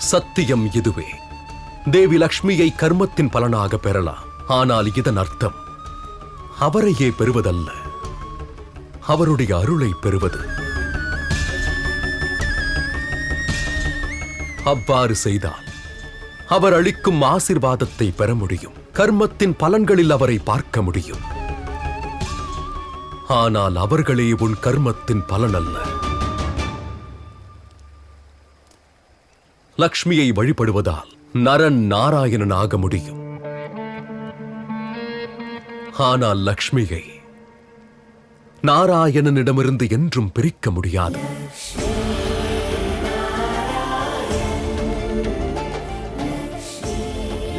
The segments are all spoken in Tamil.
சத்தியம் இதுவே. தேவி லக்ஷ்மியை கர்மத்தின் பலனாக பெறலாம். ஆனால் இதன் அர்த்தம் அவரையே பெறுவதல்ல, அவருடைய அருளை பெறுவது. அவ்வாறு செய்தால் அவர் அளிக்கும் ஆசீர்வாதத்தை பெற முடியும். கர்மத்தின் பலன்களில் அவரை பார்க்க முடியும். ஆனால் அவர்களே உன் கர்மத்தின் பலன் அல்ல. லக்ஷ்மியை வழிபடுவதால் நரன் நாராயணன் ஆக முடியும். ஆனால் லக்ஷ்மியை நாராயணனிடமிருந்து என்றும் பிரிக்க முடியாது.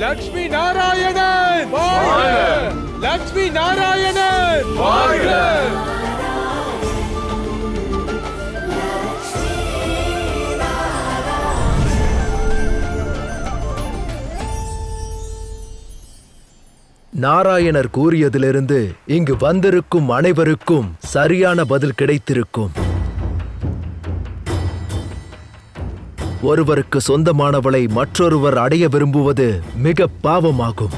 லக்ஷ்மி நாராயணன் வாழ்க! லக்ஷ்மி நாராயணன் வாழ்க! நாராயணர் கூறியதிலிருந்து இங்கு வந்திருக்கும் அனைவருக்கும் சரியான பதில் கிடைத்திருக்கும். ஒருவருக்கு சொந்தமானவளை மற்றொருவர் அடைய விரும்புவது மிக பாவமாகும்.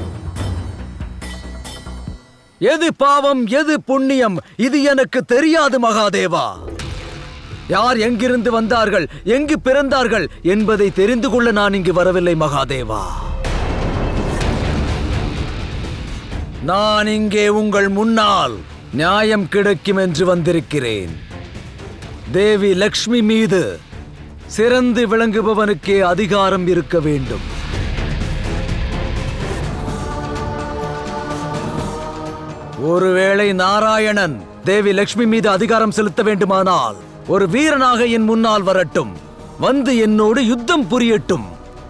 எது பாவம் எது புண்ணியம் இது எனக்கு தெரியாது மகாதேவா. யார் எங்கிருந்து வந்தார்கள், எங்கு பிறந்தார்கள் என்பதை தெரிந்து கொள்ள நான் இங்கு வரவில்லை மகாதேவா. நான் இங்கே உங்கள் முன்னால் நியாயம் கிடைக்கும் என்று வந்திருக்கிறேன். தேவி லக்ஷ்மி மீது சிறந்து விளங்குபவனுக்கே அதிகாரம் இருக்க வேண்டும். ஒருவேளை நாராயணன் தேவி லக்ஷ்மி மீது அதிகாரம் செலுத்த வேண்டுமானால் ஒரு வீரனாக என் முன்னால் வரட்டும், வந்து என்னோடு யுத்தம் புரியட்டும்,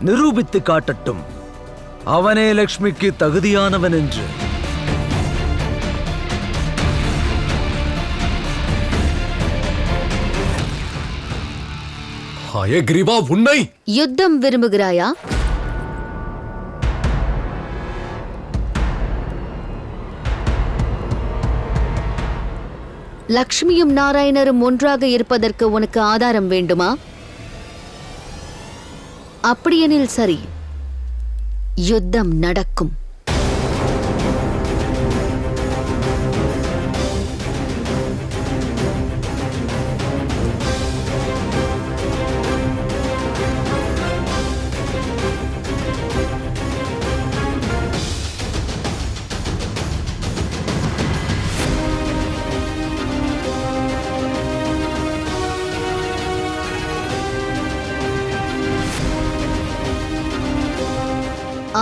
நிரூபித்து காட்டட்டும் அவனே லக்ஷ்மிக்கு தகுதியானவன் என்று. ஹயக்ரீவா, உன்னை யுத்தம் விரும்புகிறாயா? லக்ஷ்மியும் நாராயணரும் ஒன்றாக இருப்பதற்கு உனக்கு ஆதாரம் வேண்டுமா? அப்படியெனில் சரி, யுத்தம் நடக்கும்.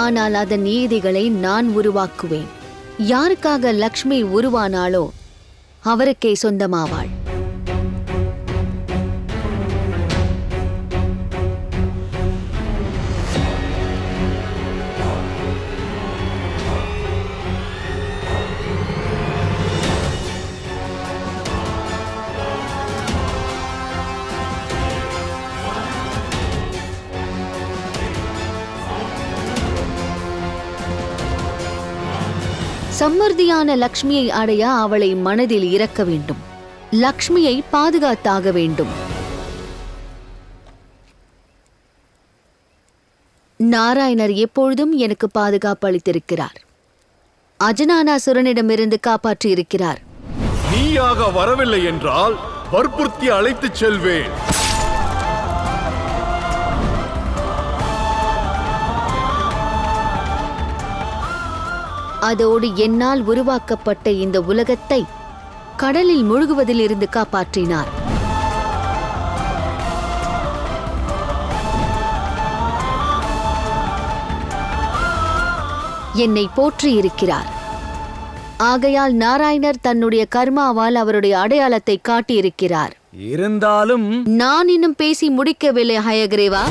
ஆனால் அதன் நீதிகளை நான் உருவாக்குவேன். யாருக்காக லக்ஷ்மி உருவானாலோ அவருக்கே சொந்தமாவாள். சம்மர்தியான லக்ஷ்மியை அடைய அவளை மனதில் இறக்க வேண்டும். லக்ஷ்மியை பாதுகாத்தாக வேண்டும். நாராயணர் எப்பொழுதும் எனக்கு பாதுகாப்பு அளித்திருக்கிறார். அஜனானாசுரனிடமிருந்து காப்பாற்றியிருக்கிறார். நீயாக வரவில்லை என்றால் வற்புறுத்தி அழைத்துச் செல்வேன். அதோடு என்னால் உருவாக்கப்பட்ட இந்த உலகத்தை கடலில் முழுகுவதில் இருந்து காப்பாற்றினார். என்னை போற்றியிருக்கிறார். ஆகையால் நாராயணர் தன்னுடைய கர்மாவால் அவருடைய அடையாளத்தை காட்டியிருக்கிறார். இருந்தாலும் நான் இன்னும் பேசி முடிக்கவில்லை ஹயக்ரீவா.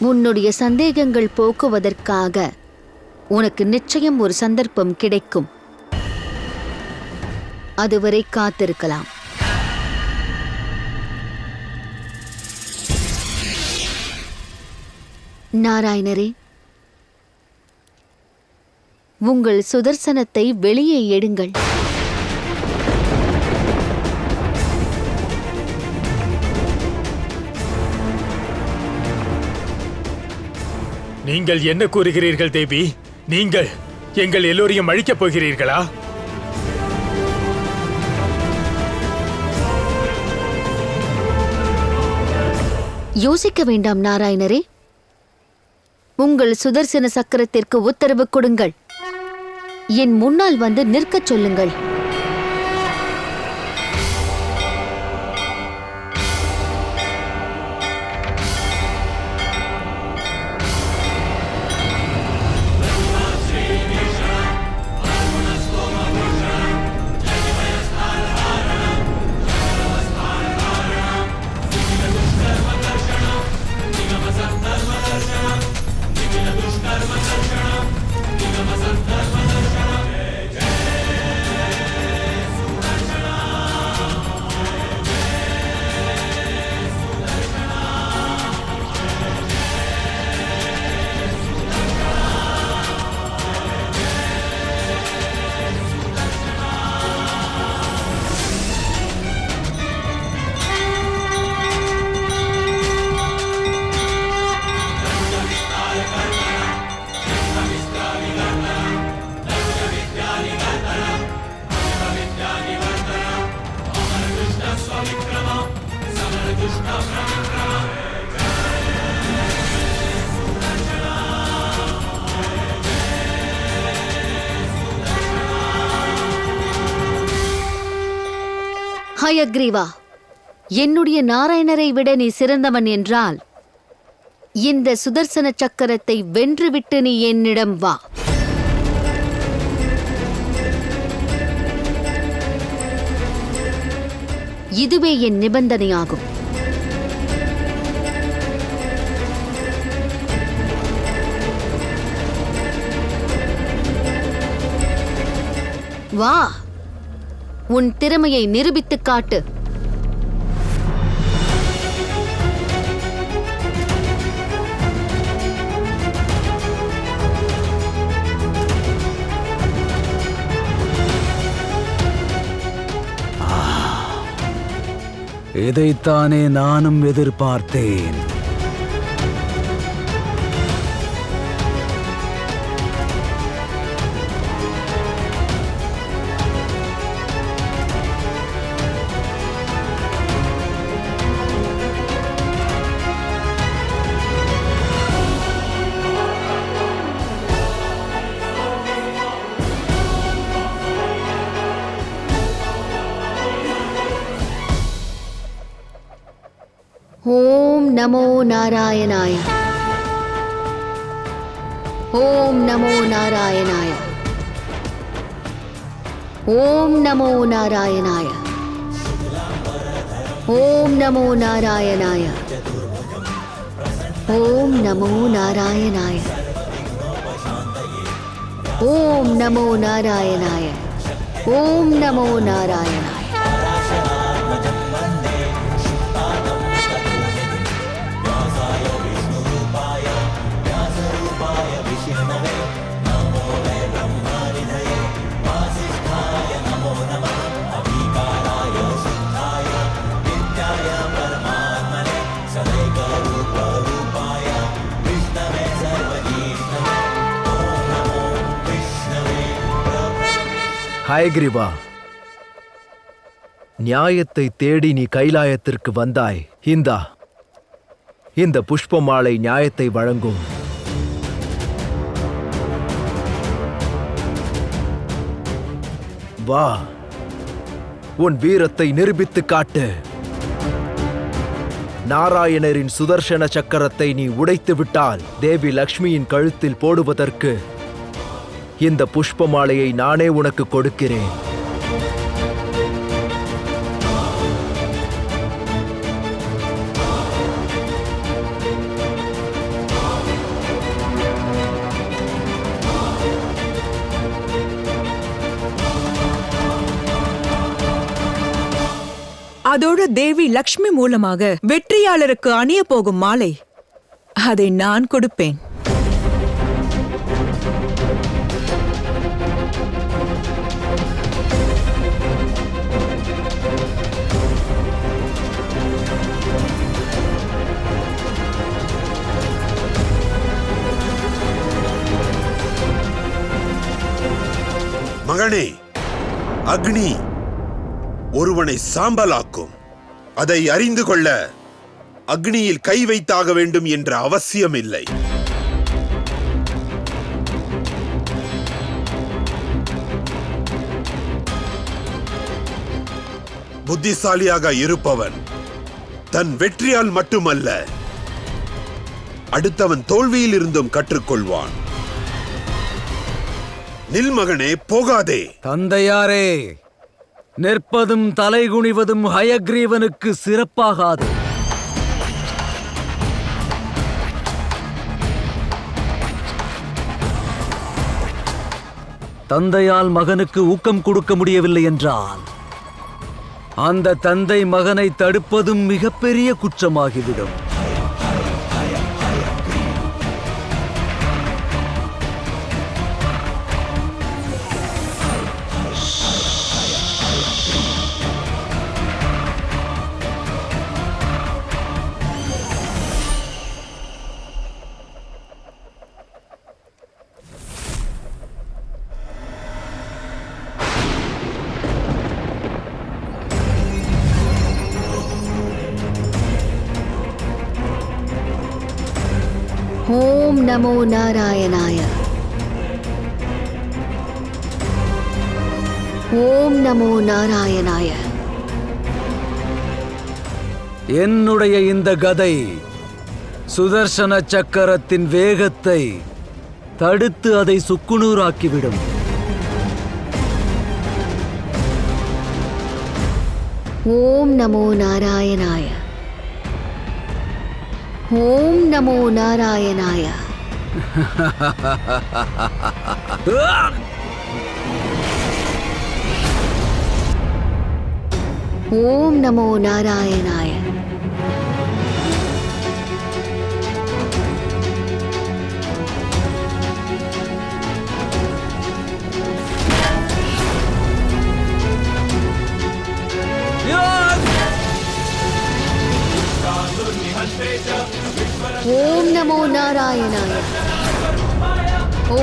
உன்னுடைய சந்தேகங்கள் போக்குவதற்காக உனக்கு நிச்சயம் ஒரு சந்தர்ப்பம் கிடைக்கும். அதுவரை காத்திருக்கலாம். நாராயணரே, உங்கள் சுதர்சனத்தை வெளியே எடுங்கள். நீங்கள் என்ன கூறுகிறீர்கள் தேவி? நீங்கள் எங்கள் எல்லோரையும் அழிக்கப் போகிறீர்களா? யோசிக்க வேண்டாம் நாராயணரே. உங்கள் சுதர்சன சக்கரத்திற்கு உத்தரவு கொடுங்கள். என் முன்னால் வந்து நிற்கச் சொல்லுங்கள். ஹயக்ரீவா, என்னுடைய நாராயணரை விட நீ சிறந்தவன் என்றால் இந்த சுதர்சன சக்கரத்தை வென்றுவிட்டு நீ என்னிடம் வா. இதுவே என் நிபந்தனையாகும். வா, உன் திறமையை நிரூபித்துக் காட்டு. இதைத்தானே நானும் எதிர்பார்த்தேன். ஓம் நமோ நாராயணாய. ஓம் நமோ நாராயணாய. ஓம் நமோ நாராயணாய. ஓம் நமோ நாராயணாய. ஓம் நமோ நாராயணாய. ஓம் நமோ நாராயணாய. ஓம் நமோ நாராயணாய. ஹயக்ரீவா, நியாயத்தை தேடி நீ கைலாயத்திற்கு வந்தாய். இந்த புஷ்ப மாலை நியாயத்தை வழங்கும். வா, உன் வீரத்தை நிரூபித்துக் காட்டு. நாராயணரின் சுதர்சன சக்கரத்தை நீ உடைத்து விட்டால் தேவி லக்ஷ்மியின் கழுத்தில் போடுவதற்கு இந்த புஷ்ப மாலையை நானே உனக்கு கொடுக்கிறேன். அதோடு தேவி லக்ஷ்மி மூலமாக வெற்றியாளருக்கு அணிய போகும் மாலை அதை நான் கொடுப்பேன். மகனே, அக்னி ஒருவனை சாம்பலாக்கும். அதை அறிந்து கொள்ள அக்னியில் கை வைத்தாக வேண்டும் என்ற அவசியம் இல்லை. புத்திசாலியாக இருப்பவன் தன் வெற்றியால் மட்டுமல்ல, அடுத்தவன் தோல்வியில் இருந்தும் கற்றுக்கொள்வான். நில் மகனே, போகாதே. தந்தையாரே, நிற்பதும் தலைகுனிவதும் ஹயக்ரீவனுக்கு சிறப்பாகாது. தந்தையால் மகனுக்கு ஊக்கம் கொடுக்க முடியவில்லை என்றால் அந்த தந்தை மகனை தடுப்பதும் மிகப்பெரிய குற்றமாகிவிடும். ஓம் நமோ நாராயணாய. ஓம் நமோ நாராயணாய. என்னுடைய இந்த கதை சுதர்சன சக்கரத்தின் வேகத்தை தடுத்து அதை சுக்குநூறாக்கிவிடும். ஓம் நமோ நாராயணாய. ஓம் நமோ நாராயணாய. ஓம் நமோ நாராயணாய. ஓம் நமோ நாராயணாய.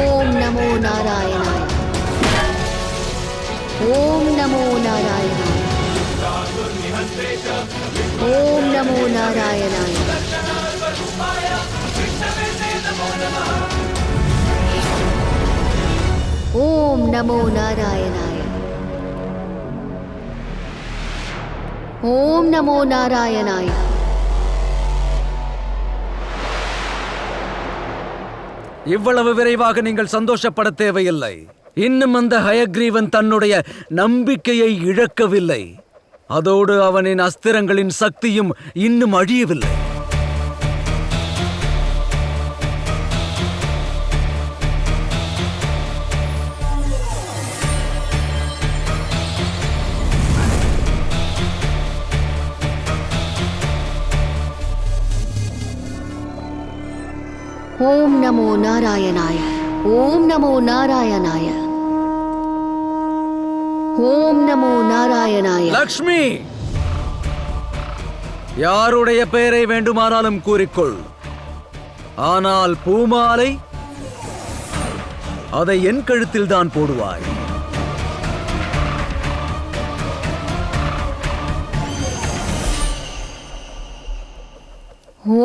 ஓம் நமோ நாராயணாய. ஓம் நமோ நாராயணாய. ஓம் நமோ நாராயணாய. ஓம் நமோ நாராயணாய. ஓம் நமோ நாராயணாய. இவ்வளவு விரைவாக நீங்கள் சந்தோஷப்பட தேவையில்லை. இன்னும் அந்த ஹயக்ரீவன் தன்னுடைய நம்பிக்கையை இழக்கவில்லை. அதோடு அவனின் அஸ்திரங்களின் சக்தியும் இன்னும் அழியவில்லை. ஓம் நமோ நாராயணாய. ஓம் நமோ நாராயணாய. ஓம் நமோ நாராயணாய. லக்ஷ்மி, யாருடைய பெயரை வேண்டுமானாலும் கூறிக்கொள். ஆனால் பூமாலை அதை என் கழுத்தில் தான் போடுவாய்.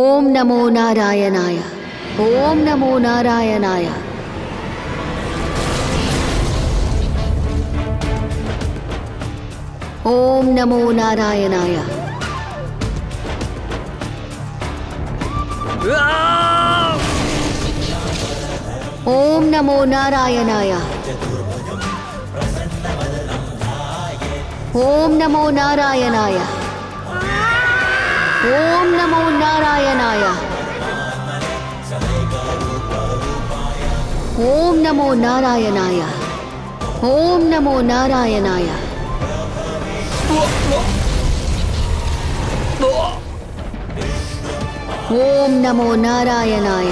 ஓம் நமோ நாராயணாய. ஓம் நமோ நாராயணாய. ஓம் நமோ நாராயணாய. ஓம் நமோ நாராயணாய. ஓம் நமோ நாராயணாய. ஓம் நமோ நாராயணாய. ஓம் நமோ நாராயணாய. ஓம் நமோ நாராயணாய. ஓம் நமோ நாராயணாய.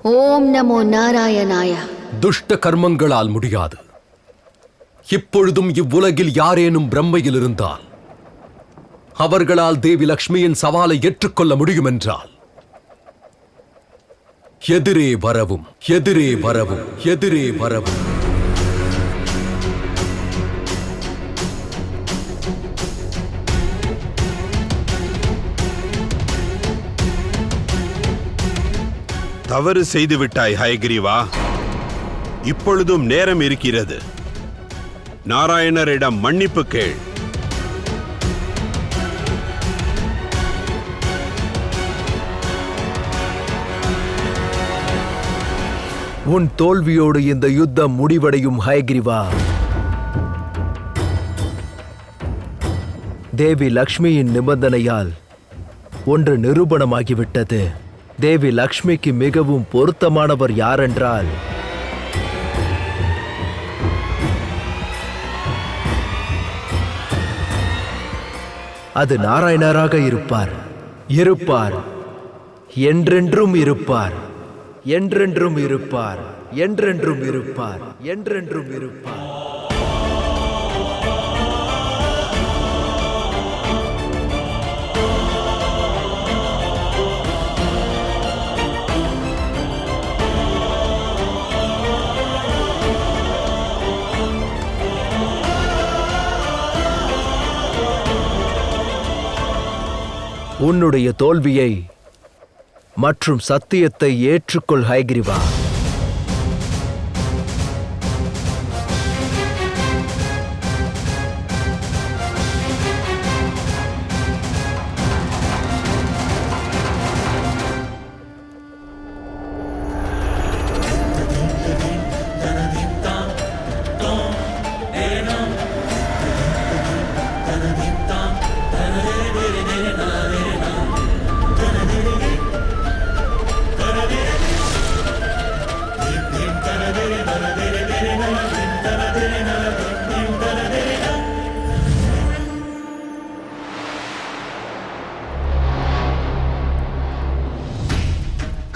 ஓம் நமோ நாராயணாய. துஷ்ட கர்மங்களால் முடியாது. இப்பொழுதும் இவ்வுலகில் யாரேனும் பிரம்மையில் இருந்தால் அவர்களால் தேவி லக்ஷ்மியின் சவாலை ஏற்றுக்கொள்ள முடியும் என்றால் எதிரே வரவும், எதிரே வரவும், எதிரே வரவும். தவறு செய்துவிட்டாய் ஹயகிரீவா. இப்பொழுதும் நேரம் இருக்கிறது. நாராயணரிடம் மன்னிப்பு கேள். உன் தோல்வியோடு இந்த யுத்தம் முடிவடையும் ஹயகிரீவா. தேவி லக்ஷ்மியின் நிபந்தனையால் ஒன்று நிரூபணமாகிவிட்டது. தேவி லக்ஷ்மிக்கு மிகவும் பொருத்தமானவர் யாரென்றால் அது நாராயணராக இருப்பார். இருப்பார், என்றென்றும் இருப்பார், என்றென்றும் இருப்பார், என்றென்றும் இருப்பார், என்றென்றும் இருப்பார். உன்னுடைய தோல்வியை மற்றும் சத்தியத்தை ஏற்றுக்கொள் ஹயகிரீவா.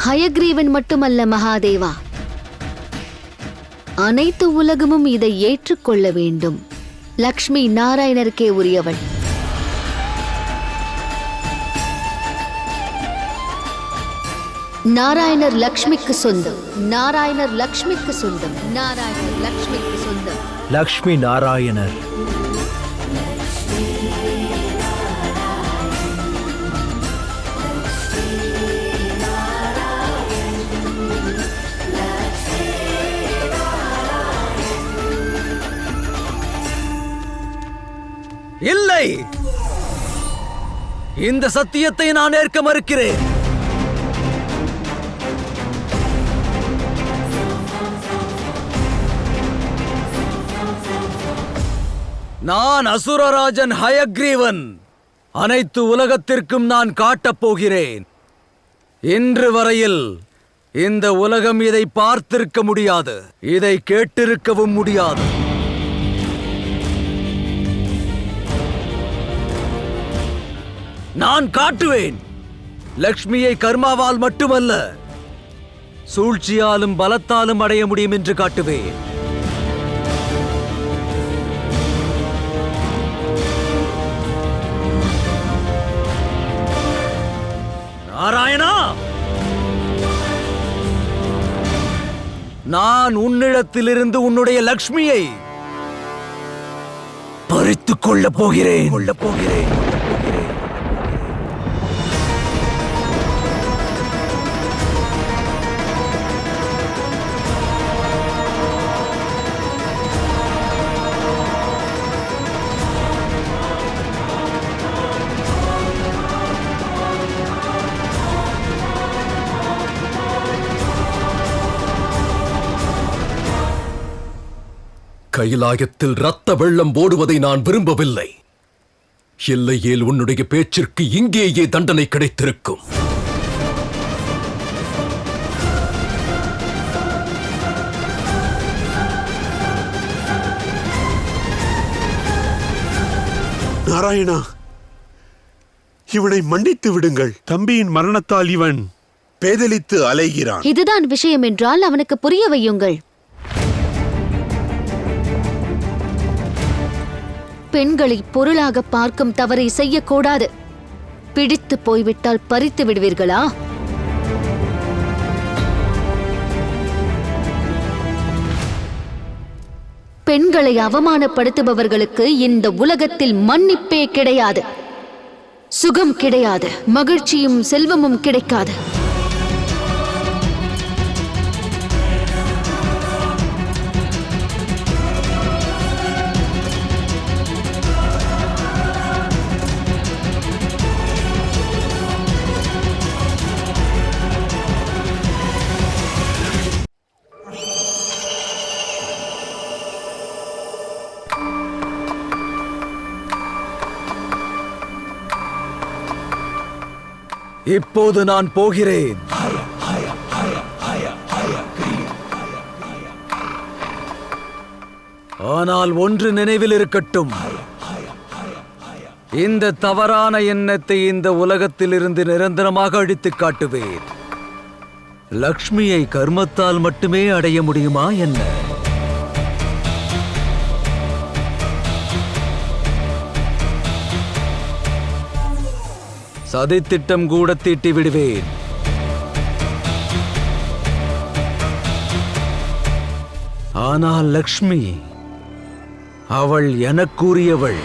ஹயக்ரீவன் மட்டுமல்ல மகாதேவா, அனைத்து உலகமும் இதை ஏற்றுக்கொள்ள வேண்டும். லக்ஷ்மி நாராயணருக்கே உரியவள். நாராயணர் லக்ஷ்மிக்கு சொந்தம். நாராயணர் லக்ஷ்மிக்கு சொந்தம். நாராயணர் லக்ஷ்மிக்கு சொந்தம். லக்ஷ்மி நாராயணர் இல்லை, இந்த சத்தியத்தை நான் ஏற்க மறுக்கிறேன். நான் அசுரராஜன் ஹயக்ரீவன். அனைத்து உலகத்திற்கும் நான் காட்டப் போகிறேன். இன்று வரையில் இந்த உலகம் இதை பார்த்திருக்க முடியாது, இதை கேட்டிருக்கவும் முடியாது. நான் காட்டுவேன். லக்ஷ்மியை கர்மாவால் மட்டுமல்ல, சூழ்ச்சியாலும் பலத்தாலும் அடைய முடியும் என்று காட்டுவேன். நாராயணா, நான் உன்னிடத்திலிருந்து உன்னுடைய லக்ஷ்மியை பறித்துக் கொள்ளப் போகிறேன். கைலாயத்தில் இரத்த வெள்ளம் ஓடுவதை நான் விரும்பவில்லை. இல்லையேல் உன்னுடைய பேச்சிற்கு இங்கேயே தண்டனை கிடைத்திருக்கும். நாராயணா, இவனை மன்னித்து விடுங்கள். தம்பியின் மரணத்தால் இவன் பேதலித்து அலைகிறான். இதுதான் விஷயம் என்றால் அவனுக்கு புரிய வையுங்கள். பெண்களை பொருளாக பார்க்கும் தவறை செய்யக்கூடாது. பிடித்து போய்விட்டால் பறித்து விடுவீர்களா? பெண்களை அவமானப்படுத்துபவர்களுக்கு இந்த உலகத்தில் மன்னிப்பே கிடையாது. சுகம் கிடையாது, மகிழ்ச்சியும் செல்வமும் கிடைக்காது. இப்போது நான் போகிறேன். ஆனால் ஒன்று நினைவில் இருக்கட்டும், இந்த தவறான எண்ணத்தை இந்த உலகத்திலிருந்து நிரந்தரமாக அழித்துக் காட்டுவேன். லக்ஷ்மியை கர்மத்தால் மட்டுமே அடைய முடியுமா என்ன? சதித்திட்டம் கூட தீட்டி விடுவேன். ஆனால் லக்ஷ்மி, அவள் எனக்குரியவள்.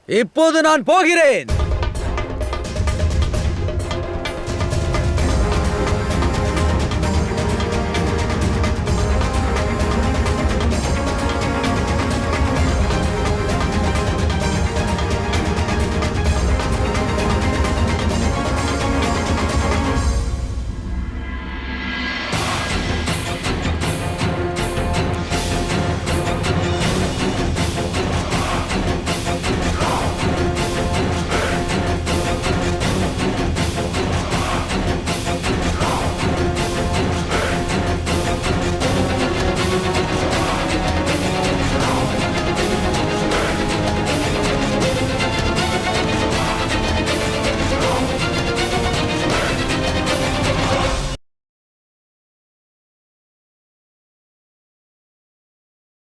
இப்போது நான் போகிறேன்.